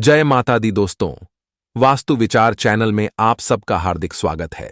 जय माता दी दोस्तों, वास्तु विचार चैनल में आप सबका हार्दिक स्वागत है।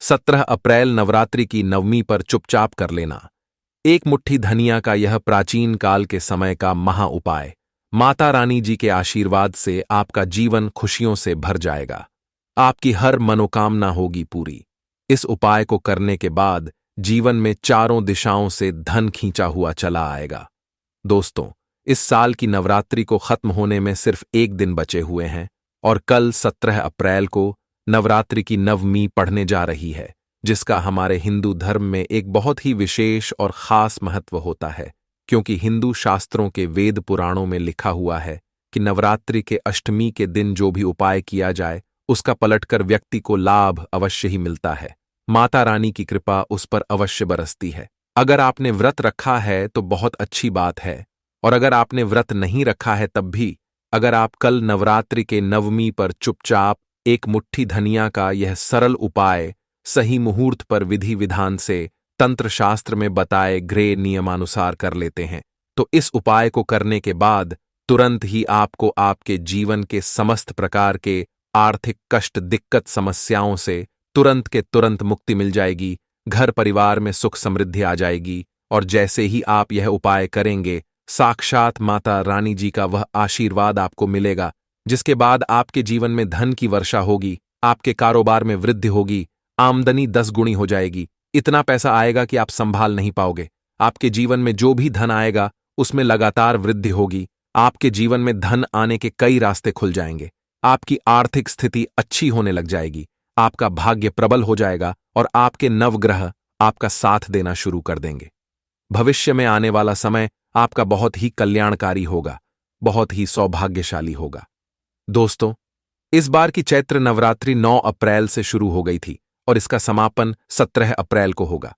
17 अप्रैल नवरात्रि की नवमी पर चुपचाप कर लेना एक मुट्ठी धनिया का यह प्राचीन काल के समय का महा उपाय माता रानी जी के आशीर्वाद से आपका जीवन खुशियों से भर जाएगा। आपकी हर मनोकामना होगी पूरी। इस उपाय को करने के बाद जीवन में चारों दिशाओं से धन खींचा हुआ चला आएगा। दोस्तों, इस साल की नवरात्रि को खत्म होने में सिर्फ एक दिन बचे हुए हैं और कल 17 अप्रैल को नवरात्रि की नवमी पढ़ने जा रही है, जिसका हमारे हिंदू धर्म में एक बहुत ही विशेष और खास महत्व होता है, क्योंकि हिंदू शास्त्रों के वेद पुराणों में लिखा हुआ है कि नवरात्रि के अष्टमी के दिन जो भी उपाय किया जाए उसका पलटकर व्यक्ति को लाभ अवश्य ही मिलता है। माता रानी की कृपा उस पर अवश्य बरसती है। अगर आपने व्रत रखा है तो बहुत अच्छी बात है, और अगर आपने व्रत नहीं रखा है तब भी अगर आप कल नवरात्रि के नवमी पर चुपचाप एक मुट्ठी धनिया का यह सरल उपाय सही मुहूर्त पर विधि विधान से तंत्र शास्त्र में बताए गृह नियमानुसार कर लेते हैं, तो इस उपाय को करने के बाद तुरंत ही आपको आपके जीवन के समस्त प्रकार के आर्थिक कष्ट दिक्कत समस्याओं से तुरंत के तुरंत मुक्ति मिल जाएगी। घर परिवार में सुख समृद्धि आ जाएगी, और जैसे ही आप यह उपाय करेंगे साक्षात माता रानी जी का वह आशीर्वाद आपको मिलेगा, जिसके बाद आपके जीवन में धन की वर्षा होगी, आपके कारोबार में वृद्धि होगी, आमदनी 10 गुणी हो जाएगी। इतना पैसा आएगा कि आप संभाल नहीं पाओगे। आपके जीवन में जो भी धन आएगा उसमें लगातार वृद्धि होगी। आपके जीवन में धन आने के कई रास्ते खुल जाएंगे। आपकी आर्थिक स्थिति अच्छी होने लग जाएगी। आपका भाग्य प्रबल हो जाएगा और आपके नवग्रह आपका साथ देना शुरू कर देंगे। भविष्य में आने वाला समय आपका बहुत ही कल्याणकारी होगा, बहुत ही सौभाग्यशाली होगा। दोस्तों, इस बार की चैत्र नवरात्रि 9 अप्रैल से शुरू हो गई थी और इसका समापन 17 अप्रैल को होगा।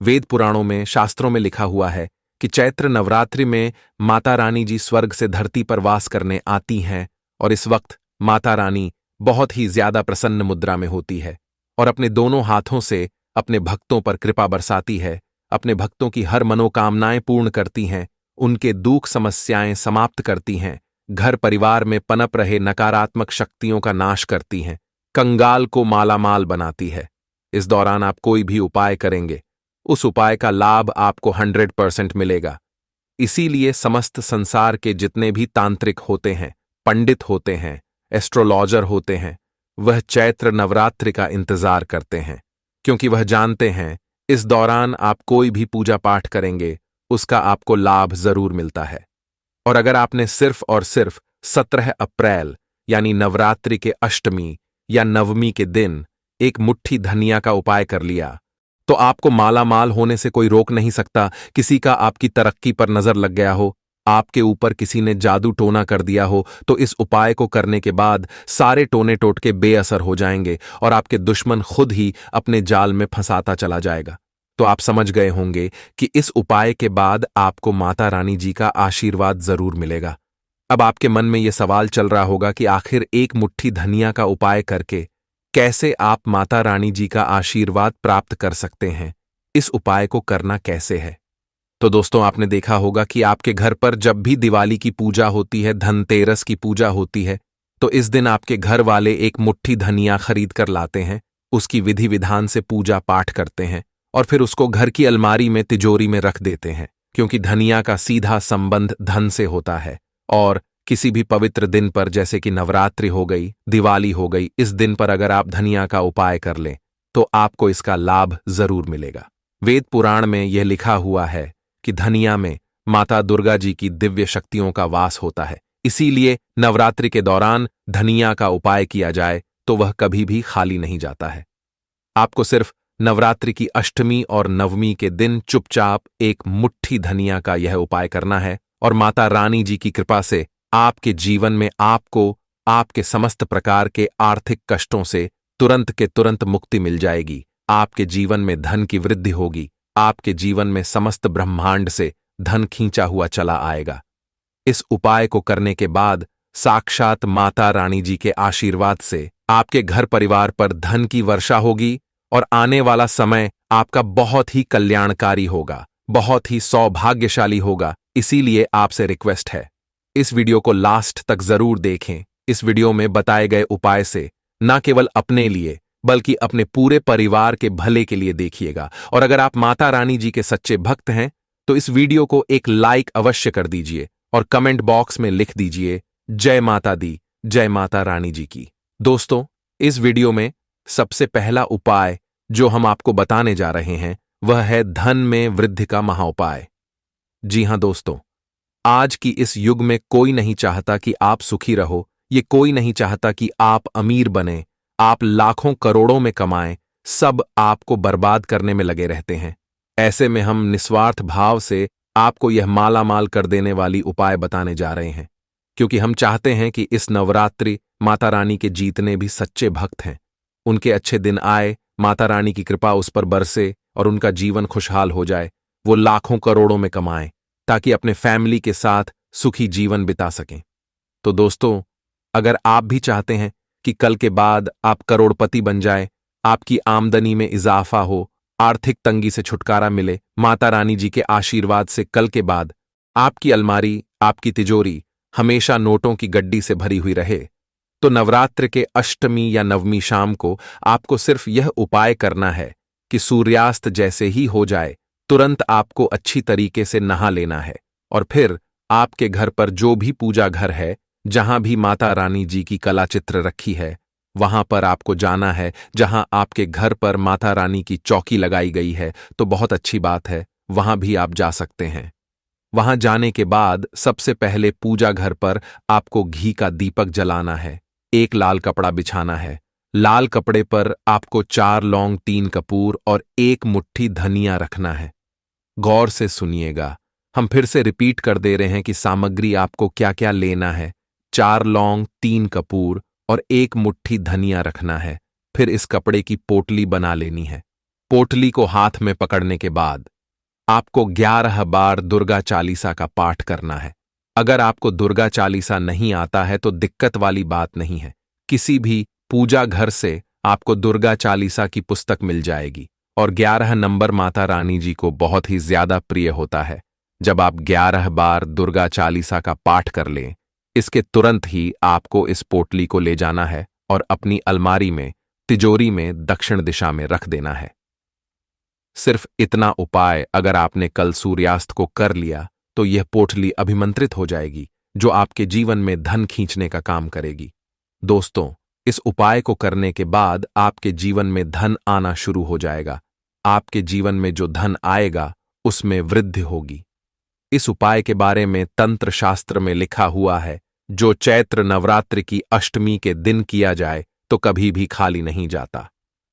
वेद पुराणों में शास्त्रों में लिखा हुआ है कि चैत्र नवरात्रि में माता रानी जी स्वर्ग से धरती पर वास करने आती हैं, और इस वक्त माता रानी बहुत ही ज्यादा प्रसन्न मुद्रा में होती है और अपने दोनों हाथों से अपने भक्तों पर कृपा बरसाती है, अपने भक्तों की हर मनोकामनाएं पूर्ण करती हैं, उनके दुख समस्याएं समाप्त करती हैं, घर परिवार में पनप रहे नकारात्मक शक्तियों का नाश करती हैं, कंगाल को मालामाल बनाती है। इस दौरान आप कोई भी उपाय करेंगे, उस उपाय का लाभ आपको 100% मिलेगा। इसीलिए समस्त संसार के जितने भी तांत्रिक होते हैं, पंडित होते हैं, एस्ट्रोलॉजर होते हैं, वह चैत्र नवरात्रि का इंतजार करते हैं, क्योंकि वह जानते हैं इस दौरान आप कोई भी पूजा पाठ करेंगे उसका आपको लाभ जरूर मिलता है। और अगर आपने सिर्फ और सिर्फ 17 अप्रैल यानी नवरात्रि के अष्टमी या नवमी के दिन एक मुट्ठी धनिया का उपाय कर लिया, तो आपको मालामाल होने से कोई रोक नहीं सकता। किसी का आपकी तरक्की पर नजर लग गया हो, आपके ऊपर किसी ने जादू टोना कर दिया हो, तो इस उपाय को करने के बाद सारे टोने टोटके बेअसर हो जाएंगे और आपके दुश्मन खुद ही अपने जाल में फंसाता चला जाएगा। तो आप समझ गए होंगे कि इस उपाय के बाद आपको माता रानी जी का आशीर्वाद जरूर मिलेगा। अब आपके मन में यह सवाल चल रहा होगा कि आखिर एक मुट्ठी धनिया का उपाय करके कैसे आप माता रानी जी का आशीर्वाद प्राप्त कर सकते हैं, इस उपाय को करना कैसे है। तो दोस्तों, आपने देखा होगा कि आपके घर पर जब भी दिवाली की पूजा होती है, धनतेरस की पूजा होती है, तो इस दिन आपके घर वाले एक मुट्ठी धनिया खरीद कर लाते हैं, उसकी विधि विधान से पूजा पाठ करते हैं और फिर उसको घर की अलमारी में तिजोरी में रख देते हैं, क्योंकि धनिया का सीधा संबंध धन से होता है। और किसी भी पवित्र दिन पर, जैसे कि नवरात्रि हो गई, दिवाली हो गई, इस दिन पर अगर आप धनिया का उपाय कर लें तो आपको इसका लाभ जरूर मिलेगा। वेद पुराण में यह लिखा हुआ है कि धनिया में माता दुर्गा जी की दिव्य शक्तियों का वास होता है। इसीलिए नवरात्रि के दौरान धनिया का उपाय किया जाए तो वह कभी भी खाली नहीं जाता है। आपको सिर्फ नवरात्रि की अष्टमी और नवमी के दिन चुपचाप एक मुट्ठी धनिया का यह उपाय करना है, और माता रानी जी की कृपा से आपके जीवन में आपको आपके समस्त प्रकार के आर्थिक कष्टों से तुरंत के तुरंत मुक्ति मिल जाएगी। आपके जीवन में धन की वृद्धि होगी। आपके जीवन में समस्त ब्रह्मांड से धन खींचा हुआ चला आएगा। इस उपाय को करने के बाद साक्षात माता रानी जी के आशीर्वाद से आपके घर परिवार पर धन की वर्षा होगी और आने वाला समय आपका बहुत ही कल्याणकारी होगा, बहुत ही सौभाग्यशाली होगा। इसीलिए आपसे रिक्वेस्ट है, इस वीडियो को लास्ट तक जरूर देखें इस वीडियो में बताए गए उपाय से न केवल अपने लिए बल्कि अपने पूरे परिवार के भले के लिए देखिएगा। और अगर आप माता रानी जी के सच्चे भक्त हैं तो इस वीडियो को एक लाइक अवश्य कर दीजिए और कमेंट बॉक्स में लिख दीजिए जय माता दी, जय माता रानी जी की। दोस्तों, इस वीडियो में सबसे पहला उपाय जो हम आपको बताने जा रहे हैं वह है धन में वृद्धि का महाउपाय। जी हां दोस्तों, आज की इस युग में कोई नहीं चाहता कि आप सुखी रहो, ये कोई नहीं चाहता कि आप अमीर बने, आप लाखों करोड़ों में कमाएं, सब आपको बर्बाद करने में लगे रहते हैं। ऐसे में हम निस्वार्थ भाव से आपको यह माला माल कर देने वाली उपाय बताने जा रहे हैं, क्योंकि हम चाहते हैं कि इस नवरात्रि माता रानी के जितने भी सच्चे भक्त हैं उनके अच्छे दिन आए, माता रानी की कृपा उस पर बरसे और उनका जीवन खुशहाल हो जाए, वो लाखों करोड़ों में कमाएं ताकि अपने फैमिली के साथ सुखी जीवन बिता सकें। तो दोस्तों, अगर आप भी चाहते हैं कि कल के बाद आप करोड़पति बन जाए, आपकी आमदनी में इजाफा हो, आर्थिक तंगी से छुटकारा मिले, माता रानी जी के आशीर्वाद से कल के बाद आपकी अलमारी, आपकी तिजोरी हमेशा नोटों की गड्डी से भरी हुई रहे, तो नवरात्र के अष्टमी या नवमी शाम को आपको सिर्फ यह उपाय करना है कि सूर्यास्त जैसे ही हो जाए तुरंत आपको अच्छी तरीके से नहा लेना है और फिर आपके घर पर जो भी पूजा घर है, जहां भी माता रानी जी की कला चित्र रखी है, वहां पर आपको जाना है। जहां आपके घर पर माता रानी की चौकी लगाई गई है तो बहुत अच्छी बात है, वहां भी आप जा सकते हैं। वहां जाने के बाद सबसे पहले पूजा घर पर आपको घी का दीपक जलाना है, एक लाल कपड़ा बिछाना है। लाल कपड़े पर आपको 4 लौंग, 3 कपूर और 1 मुट्ठी धनिया रखना है। गौर से सुनिएगा, हम फिर से रिपीट कर दे रहे हैं कि सामग्री आपको क्या क्या लेना है। 4 लौंग, 3 कपूर और 1 मुट्ठी धनिया रखना है। फिर इस कपड़े की पोटली बना लेनी है। पोटली को हाथ में पकड़ने के बाद आपको 11 बार दुर्गा चालीसा का पाठ करना है। अगर आपको दुर्गा चालीसा नहीं आता है तो दिक्कत वाली बात नहीं है, किसी भी पूजा घर से आपको दुर्गा चालीसा की पुस्तक मिल जाएगी और 11 नंबर माता रानी जी को बहुत ही ज्यादा प्रिय होता है। जब आप 11 बार दुर्गा चालीसा का पाठ कर लें, इसके तुरंत ही आपको इस पोटली को ले जाना है और अपनी अलमारी में, तिजोरी में दक्षिण दिशा में रख देना है। सिर्फ इतना उपाय अगर आपने कल सूर्यास्त को कर लिया तो यह पोटली अभिमंत्रित हो जाएगी, जो आपके जीवन में धन खींचने का काम करेगी। दोस्तों, इस उपाय को करने के बाद आपके जीवन में धन आना शुरू हो जाएगा। आपके जीवन में जो धन आएगा उसमें वृद्धि होगी। इस उपाय के बारे में तंत्र शास्त्र में लिखा हुआ है, जो चैत्र नवरात्रि की अष्टमी के दिन किया जाए तो कभी भी खाली नहीं जाता।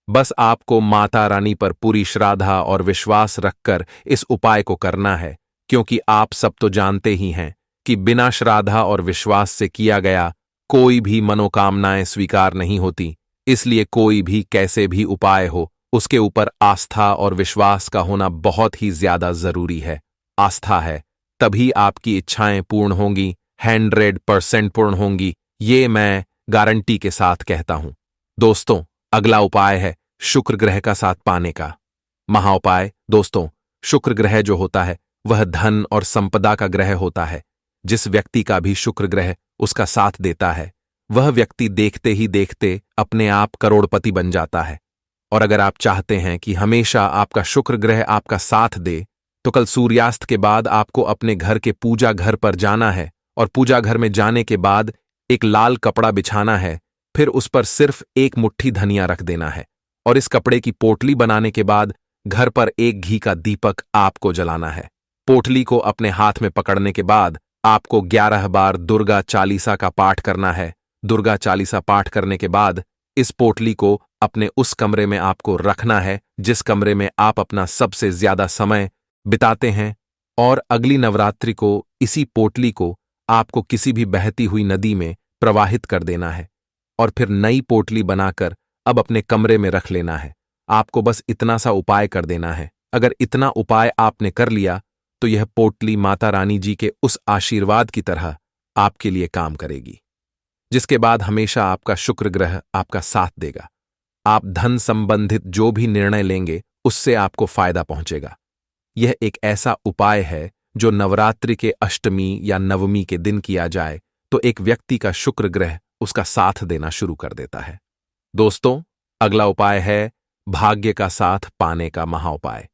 बस आपको माता रानी पर पूरी श्रद्धा और विश्वास रखकर इस उपाय को करना है, क्योंकि आप सब तो जानते ही हैं कि बिना श्रद्धा और विश्वास से किया गया कोई भी मनोकामनाएं स्वीकार नहीं होती। इसलिए कोई भी कैसे भी उपाय हो, उसके ऊपर आस्था और विश्वास का होना बहुत ही ज्यादा जरूरी है। आस्था है तभी आपकी इच्छाएं पूर्ण होंगी, 100% पूर्ण होंगी, ये मैं गारंटी के साथ कहता हूं। दोस्तों, अगला उपाय है शुक्र ग्रह का साथ पाने का महाउपाय। दोस्तों, शुक्र ग्रह जो होता है वह धन और संपदा का ग्रह होता है। जिस व्यक्ति का भी शुक्र ग्रह उसका साथ देता है, वह व्यक्ति देखते ही देखते अपने आप करोड़पति बन जाता है। और अगर आप चाहते हैं कि हमेशा आपका शुक्र ग्रह आपका साथ दे, तो कल सूर्यास्त के बाद आपको अपने घर के पूजा घर पर जाना है और पूजा घर में जाने के बाद एक लाल कपड़ा बिछाना है। फिर उस पर सिर्फ 1 मुट्ठी धनिया रख देना है और इस कपड़े की पोटली बनाने के बाद घर पर 1 घी का दीपक आपको जलाना है। पोटली को अपने हाथ में पकड़ने के बाद आपको 11 बार दुर्गा चालीसा का पाठ करना है। दुर्गा चालीसा पाठ करने के बाद इस पोटली को अपने उस कमरे में आपको रखना है जिस कमरे में आप अपना सबसे ज्यादा समय बिताते हैं, और अगली नवरात्रि को इसी पोटली को आपको किसी भी बहती हुई नदी में प्रवाहित कर देना है और फिर नई पोटली बनाकर अब अपने कमरे में रख लेना है। आपको बस इतना सा उपाय कर देना है। अगर इतना उपाय आपने कर लिया तो यह पोटली माता रानी जी के उस आशीर्वाद की तरह आपके लिए काम करेगी, जिसके बाद हमेशा आपका शुक्र ग्रह आपका साथ देगा। आप धन संबंधित जो भी निर्णय लेंगे उससे आपको फायदा पहुंचेगा। यह एक ऐसा उपाय है जो नवरात्रि के अष्टमी या नवमी के दिन किया जाए तो एक व्यक्ति का शुक्र ग्रह उसका साथ देना शुरू कर देता है। दोस्तों, अगला उपाय है भाग्य का साथ पाने का महाउपाय।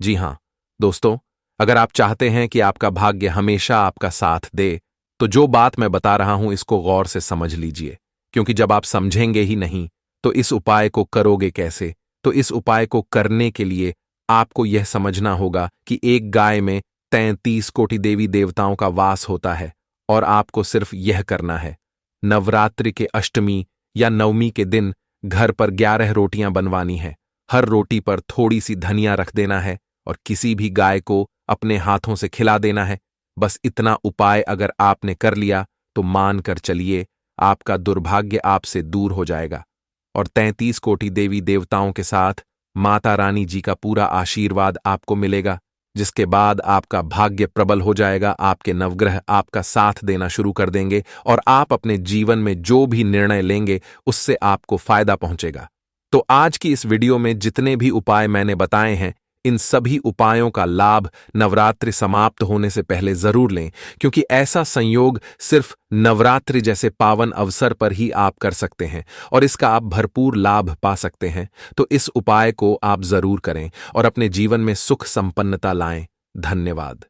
जी हां दोस्तों, अगर आप चाहते हैं कि आपका भाग्य हमेशा आपका साथ दे, तो जो बात मैं बता रहा हूं इसको गौर से समझ लीजिए, क्योंकि जब आप समझेंगे ही नहीं तो इस उपाय को करोगे कैसे। तो इस उपाय को करने के लिए आपको यह समझना होगा कि एक गाय में 33 कोटि देवी देवताओं का वास होता है और आपको सिर्फ यह करना है। नवरात्रि के अष्टमी या नवमी के दिन घर पर 11 रोटियां बनवानी है। हर रोटी पर थोड़ी सी धनिया रख देना है और किसी भी गाय को अपने हाथों से खिला देना है। बस इतना उपाय अगर आपने कर लिया तो मान कर चलिए आपका दुर्भाग्य आपसे दूर हो जाएगा और 33 कोटि देवी देवताओं के साथ माता रानी जी का पूरा आशीर्वाद आपको मिलेगा, जिसके बाद आपका भाग्य प्रबल हो जाएगा। आपके नवग्रह आपका साथ देना शुरू कर देंगे और आप अपने जीवन में जो भी निर्णय लेंगे उससे आपको फायदा पहुंचेगा। तो आज की इस वीडियो में जितने भी उपाय मैंने बताए हैं, इन सभी उपायों का लाभ नवरात्रि समाप्त होने से पहले जरूर लें, क्योंकि ऐसा संयोग सिर्फ नवरात्रि जैसे पावन अवसर पर ही आप कर सकते हैं और इसका आप भरपूर लाभ पा सकते हैं। तो इस उपाय को आप जरूर करें और अपने जीवन में सुख संपन्नता लाएं। धन्यवाद।